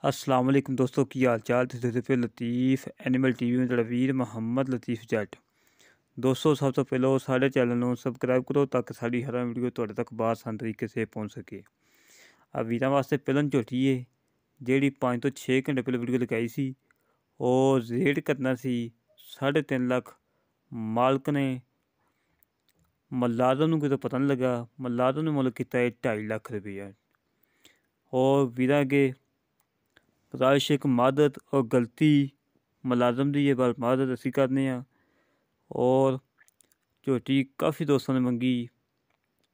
अस्सलाम वालेकुम दोस्तों, की हाल चाल। तुसीं देखदे पे लतीफ़ एनिमल टीवी में वीर मुहम्मद लतीफ़ जट। दोस्तों, सब तो पहले साढ़े चैनल को सबसक्राइब करो ताकि साड़ी हर वीडियो तुहाडे तक बासान तरीके से पहुँच सके। आ वीरां वास्ते पहलन झोटी है जिहड़ी 5 तो 6 घंटे पहले वीडियो लगाई सी और रेट करना सी 3.5 लाख। मालक ने मुलाजम नूं कितों पता नहीं लगा, मुलाजम ने मुल्ल किया 2.5 लाख रुपया। और वीरां अगे गुजारिश एक मदद और गलती मुलाजम दी है, पर मदद असी करने और झोटी काफ़ी दोस्तों ने मंगी।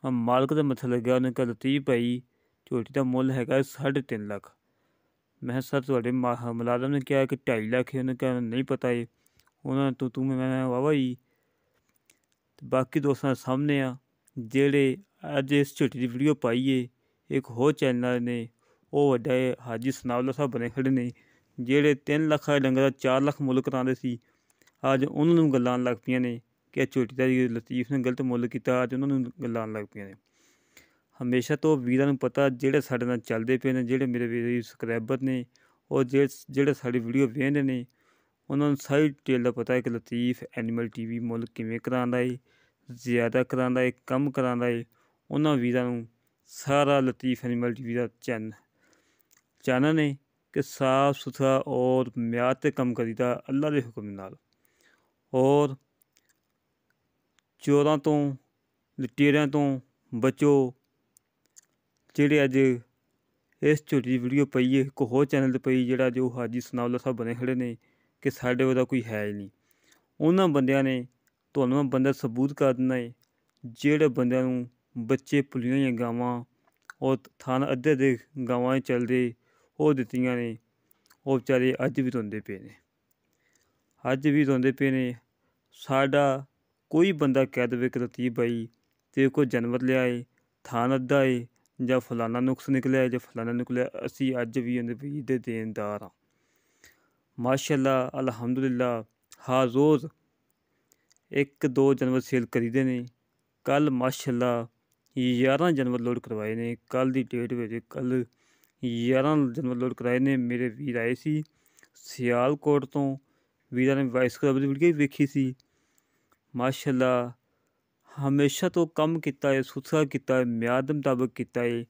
हम मालक के मत्थे लग्या, उन्हें कहा लतीफ़ भाई झोटी का मुल है 3.5 लाख। मैं सर थोड़े मुलाजम ने कहा कि 2.5 लाख है, उन्हें कहा नहीं पता है। उन्होंने तू मैं वाह ही बाकी दोस्तों के सामने जेड़े अज इस झोटी की वीडियो पाई है। एक होर चैनल ने वो वड्डा हाजी सनाउल्ला साहब बने खड़े ने जेड़े 3 लाख का डंगर 4 लाख मुल कराते सी। अज उन्होंने गल्लां लग पियां ने कि झोटी का लतीफ़ ने गलत मुल किया। अज उन्होंने गल्लां लग पियां ने। हमेशा तो वीरां नूं पता जेड़े साडे नाल चलदे पे ने, जेड़े मेरे वीर सबसक्राइबर ने और जेड़े साडी वीडियो वेखदे ने, उन्होंने सारी डिटेल का पता है कि लतीफ़ एनिमल टीवी मुल किवें करांदा है, ज़्यादा करांदा है, कम करांदा है। उन्होंने वीरां नूं सारा लतीफ़ एनिमल टीवी का चैनल ने कि साफ सुथरा और म्यार ते कम करीदा अल्लाह के हुक्म नाल। और चोरां तो लुटेरियां तो बचो। जेड़े अज इस झोटी की वीडियो पई है एक होर चैनल पर पई, जेड़ा जो हाजी सनाउल्ला साहब बने खड़े ने कि साडे ओहदा कोई है ही नहीं। उन्होंने बंदियां ने तुहानूं बंदा सबूत कर दिना है जेड़े बंदियां नूं बच्चे भुल्लियां होईयां गावां और थान अद्धे गावां चलदे वो दित्तियां ने। वो बेचारे अज भी रोंदे पे ने, अज भी रोंदे पे ने। साडा कोई बंदा कह देवे कि लतीफ़ भाई तेरे को जानवर लिया है, थान अद्धा है जां फलाना नुक्स निकलिया जां फलाना निकलिया, असी अज भी उहदे वीर दे देनदार हाँ। माशाअल्लाह अल्हम्दुलिल्लाह हर रोज़ 1-2 जानवर सेल करीदे ने। कल माशाअल्लाह 11 जानवर लोड करवाए ने। कल की डेट में कल 11 जानवर लोड कराए ने। मेरे वीर आए सी सियालकोट तो, वीरां ने वाइस क्लब की वीडियो भी वेखी सी। माशाअल्लाह हमेशा तो कम किया है, सुथरा किया है, म्यार दे मुताबिक किया है।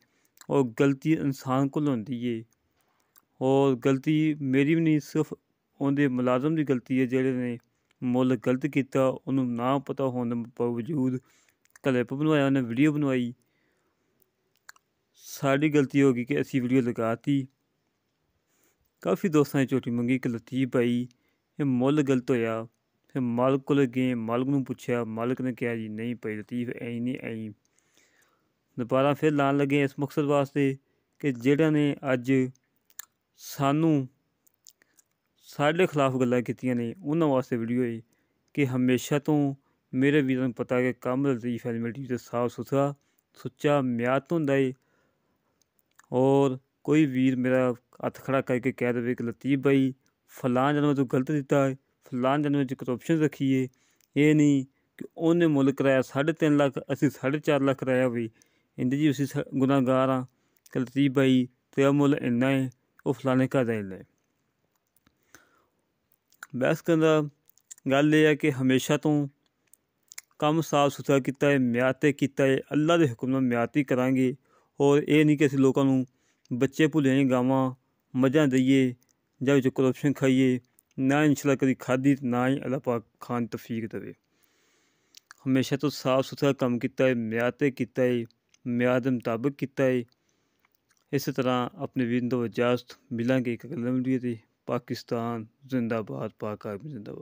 और गलती इंसान को होंदी है और गलती मेरी भी नहीं, सिर्फ उनके मुलाजम की गलती है जेड़े ने मुल गलत किया। उन्होंने ना पता होने बावजूद क्लिप बनवाया, उन्हें वीडियो बनवाई। साड़ी गलती होगी कि असी वीडियो लगाती। काफ़ी दोस्तों ने झोटी मंगी कि लतीफ़ भाई ये मुल गलत होया। फिर मालक को गए, मालक नूं पुछया, मालक ने कहा जी नहीं भाई लतीफ़ ऐ नहीं ऐ। दोबारा फिर लान लगे इस मकसद वास्ते कि जेड़ा ने अज सानू साढ़े खिलाफ गल्लां कीतियां ने उन्होंने वास्ते वीडियो है कि हमेशा तो मेरे वीरां नूं पता है कि कम लतीफ़ एनिमल टीवी ते साफ सुथरा सुच्चा म्यार तो होंदा है। और कोई वीर मेरा हथ खड़ा करके कह देवे कि लतीफ़ भाई फलान जानवर तू गलत दिता है, फलान जानवर च करप्शन रखी है। ये नहीं कि उन्हें मुल कराया 3.5 लाख, असी 4.5 लाख कराया भाई इंदे जी उसी गुनाहगार हाँ कि लतीफ़ भाई तेरा मुल इन्ना है, वो फलाने घर दा इन्ना है। बहस करने का गल यह है कि हमेशा तो कम साफ सुथरा किया है, म्यार ते किया है, अल्लाह के हुक्म नाल म्यार ते करांगे। और ये नहीं कि असी लोगों को बच्चे भुल्लियां गावां मझां दईए जां विच करप्शन खाइए। ना इंशाअल्लाह कभी खाधी, ना ही अल्लाह पाक खान तौफीक देवे। हमेशा तो साफ सुथरा काम किया है, म्यार ते किया है, म्यार दे मुताबिक किया है। इस तरह अपने वीर तो इजाजत मिलांगे एक अगली वीडियो ते। पाकिस्तान जिंदाबाद, पाक आर्मी जिंदाबाद।